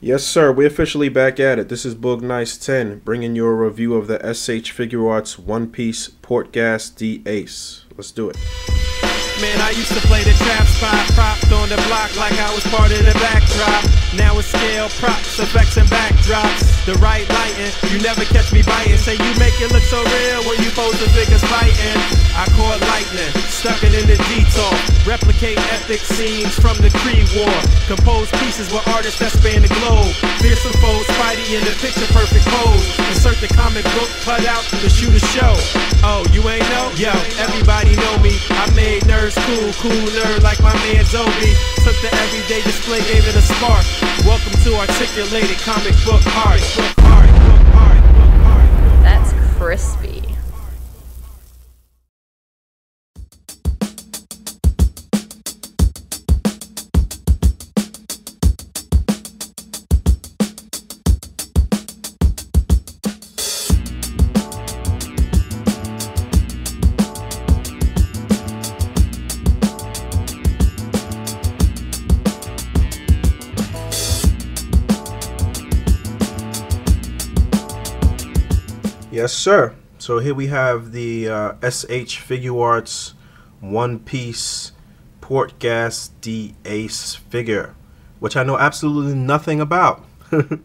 Yes, sir. We're officially back at it. This is Boog Nice 10, bringing you a review of the SH Figuarts One Piece Portgas D Ace. Let's do it. Man, I used to play the trap spot, propped on the block like I was part of the backdrop. Now it's scale, props, effects, and backdrops. The right lighting, you never catch me biting. Say you make it look so real when you pose the figures fighting. I caught lightning, stuck it in the detour. Replicate epic scenes from the Kree War. Compose pieces with artists that span the globe. Fearsome foes, Spidey in the picture perfect pose. Insert the comic book cutout to shoot a show. Oh, you ain't know? Yo, everybody know me. I made nerds cool nerd like my man Zoe. Took the everyday display, gave it a spark. Welcome to articulated comic book art. That's crispy. Yes, sir. So here we have the SH Figuarts One Piece Portgas D Ace figure, which I know absolutely nothing about.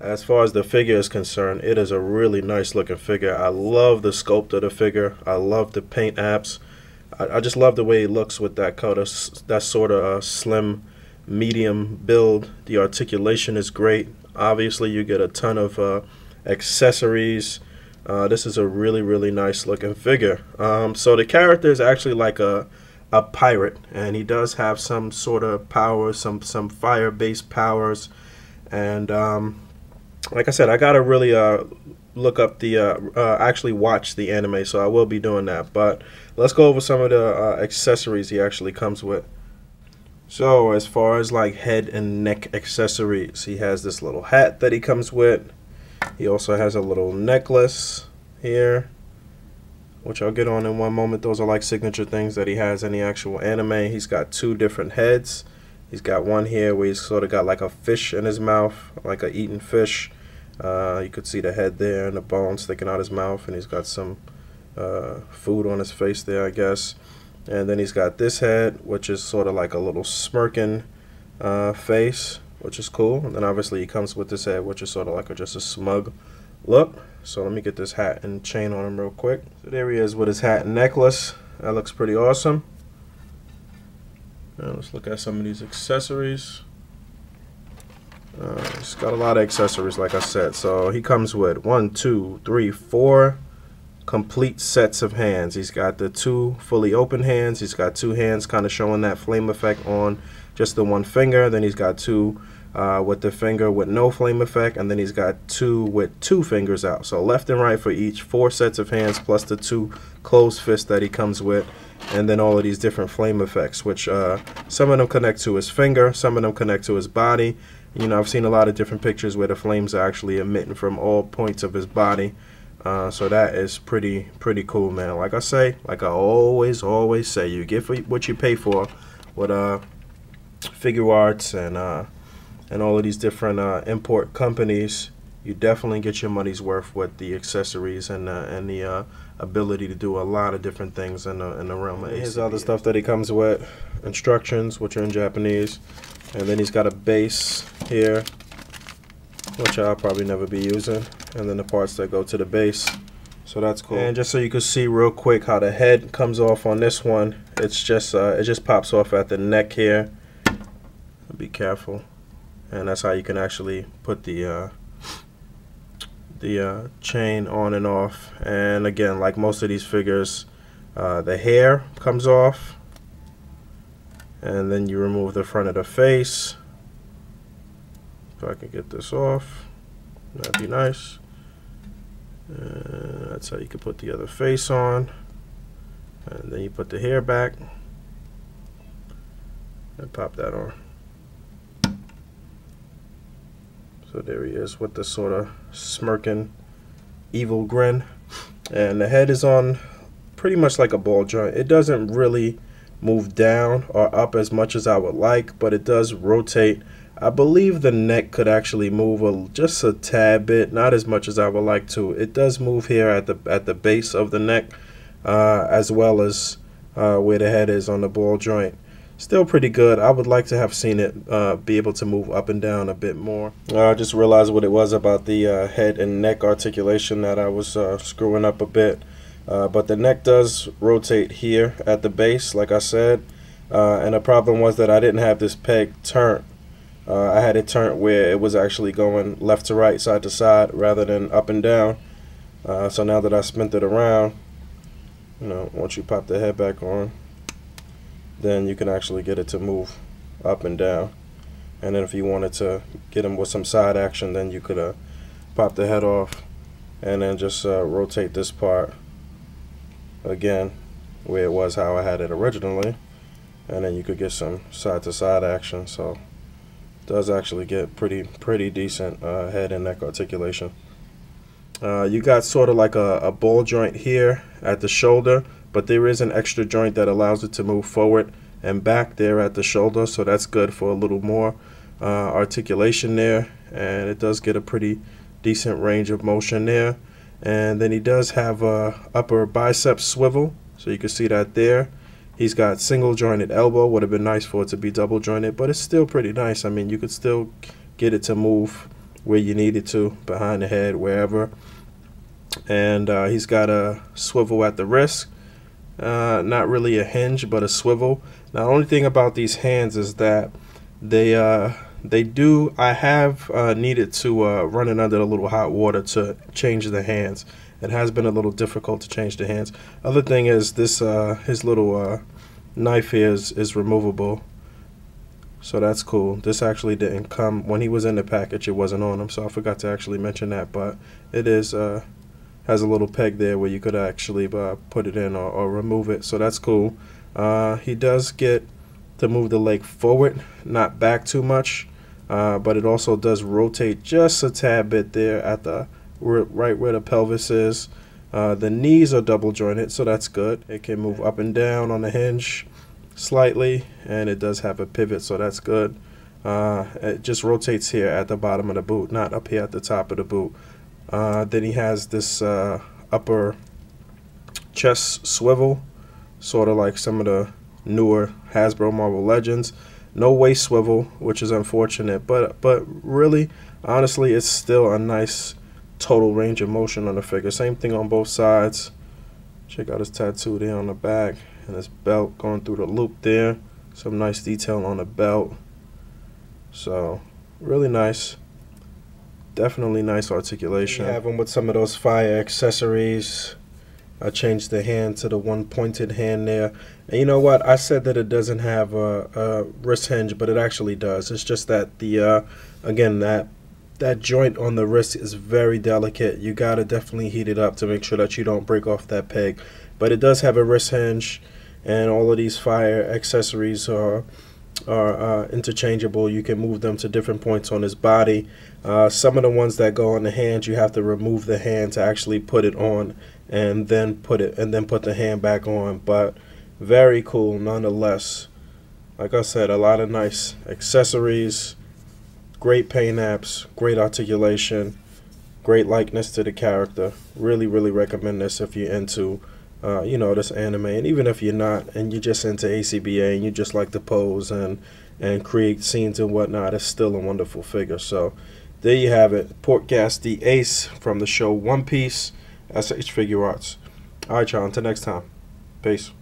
As far as the figure is concerned, it is a really nice looking figure. I love the sculpt of the figure. I love the paint apps. I just love the way it looks with that color, that sort of slim medium build. The articulation is great. Obviously you get a ton of accessories. This is a really nice looking figure. So the character is actually like a pirate, and he does have some sort of powers, some fire based powers. And like I said, I gotta really look up the actually watch the anime, so I will be doing that. But let's go over some of the accessories he actually comes with. So as far as like head and neck accessories, he has this little hat that he comes with. He also has a little necklace here, which I'll get on in one moment. Those are like signature things that he has in the actual anime. He's got two different heads. He's got one here where he's sort of got like a fish in his mouth, like a eaten fish. You could see the head there and the bone sticking out his mouth, and he's got some food on his face there, I guess. And then he's got this head, which is sort of like a little smirking face, which is cool. And then obviously he comes with this head, which is sort of like just a smug look. So let me get this hat and chain on him real quick. So there he is with his hat and necklace. That looks pretty awesome. Now let's look at some of these accessories. He's got a lot of accessories, like I said. So he comes with 1, 2, 3, 4 complete sets of hands. He's got the 2 fully open hands. He's got 2 hands kind of showing that flame effect on just the 1 finger. Then he's got 2 with the finger with no flame effect, and then he's got 2 with 2 fingers out. So left and right for each, 4 sets of hands plus the 2 closed fists that he comes with, and then all of these different flame effects, which some of them connect to his finger, some of them connect to his body. You know, I've seen a lot of different pictures where the flames are actually emitting from all points of his body. So that is pretty cool, man. Like I say, like I always say, you get what you pay for with Figuarts and all of these different import companies. You definitely get your money's worth with the accessories and the ability to do a lot of different things in the realm of A.C.B.A. Here's other stuff that he comes with, instructions, which are in Japanese, and then he's got a base here, which I'll probably never be using, and then the parts that go to the base. So that's cool. And just so you can see real quick how the head comes off on this one, it's just it just pops off at the neck here. Be careful. And that's how you can actually put the chain on and off. And again, like most of these figures, the hair comes off, and then you remove the front of the face. If I can get this off, that'd be nice. That's how you can put the other face on, and then you put the hair back and pop that on. So there he is with the sort of smirking evil grin, and the head is on pretty much like a ball joint. It doesn't really move down or up as much as I would like, but it does rotate I believe the neck could actually move just a tad bit, not as much as I would like to. It does move here at the base of the neck, as well as where the head is on the ball joint. Still pretty good. I would like to have seen it be able to move up and down a bit more. I just realized what it was about the head and neck articulation that I was screwing up a bit. But the neck does rotate here at the base, like I said. And the problem was that I didn't have this peg turned. I had it turned where it was actually going left to right, side to side, rather than up and down. So now that I spent it around, you know, once you pop the head back on, then you can actually get it to move up and down. And then if you wanted to get them with some side action, then you could pop the head off and then just rotate this part again where it was how I had it originally, and then you could get some side to side action. So it does actually get pretty decent head and neck articulation. You got sort of like a ball joint here at the shoulder, but there is an extra joint that allows it to move forward and back there at the shoulder, so that's good for a little more articulation there, and it does get a pretty decent range of motion there. And then he does have a upper bicep swivel, so you can see that there. He's got single jointed elbow. Would have been nice for it to be double jointed, but it's still pretty nice. I mean, you could still get it to move where you need it to, behind the head, wherever. And he's got a swivel at the wrist. Not really a hinge, but a swivel. Now, the only thing about these hands is that I have needed to run it under a little hot water to change the hands. It has been a little difficult to change the hands. Other thing is this, his little knife here is removable, so that's cool. This actually didn't come when he was in the package. It wasn't on him, so I forgot to actually mention that. But it is has a little peg there where you could actually put it in or remove it, so that's cool. He does get to move the leg forward, not back too much, but it also does rotate just a tad bit there at the right where the pelvis is. The knees are double jointed, so that's good. It can move up and down on the hinge slightly, and it does have a pivot, so that's good. It just rotates here at the bottom of the boot, not up here at the top of the boot. Then he has this upper chest swivel, sort of like some of the newer Hasbro Marvel Legends. No waist swivel, which is unfortunate, but really, honestly, it's still a nice total range of motion on the figure. Same thing on both sides. Check out his tattoo there on the back, and his belt going through the loop there. Some nice detail on the belt. So really nice. Definitely nice articulation. You have him with some of those fire accessories. I changed the hand to the one pointed hand there. And you know what? I said that it doesn't have a wrist hinge, but it actually does. It's just that the again, that joint on the wrist is very delicate. You gotta definitely heat it up to make sure that you don't break off that peg. But it does have a wrist hinge, and all of these fire accessories are interchangeable. You can move them to different points on his body. Some of the ones that go on the hands, you have to remove the hand to actually put it on, and then put the hand back on. But very cool nonetheless. Like I said, a lot of nice accessories, great paint apps, great articulation, great likeness to the character. Really recommend this if you're into you know, this anime, and even if you're not and you're just into A.C.B.A. and you just like to pose and create scenes and whatnot, it's still a wonderful figure. So there you have it, Portgas the Ace from the show One Piece, S.H. Figuarts. Alright y'all, until next time, peace.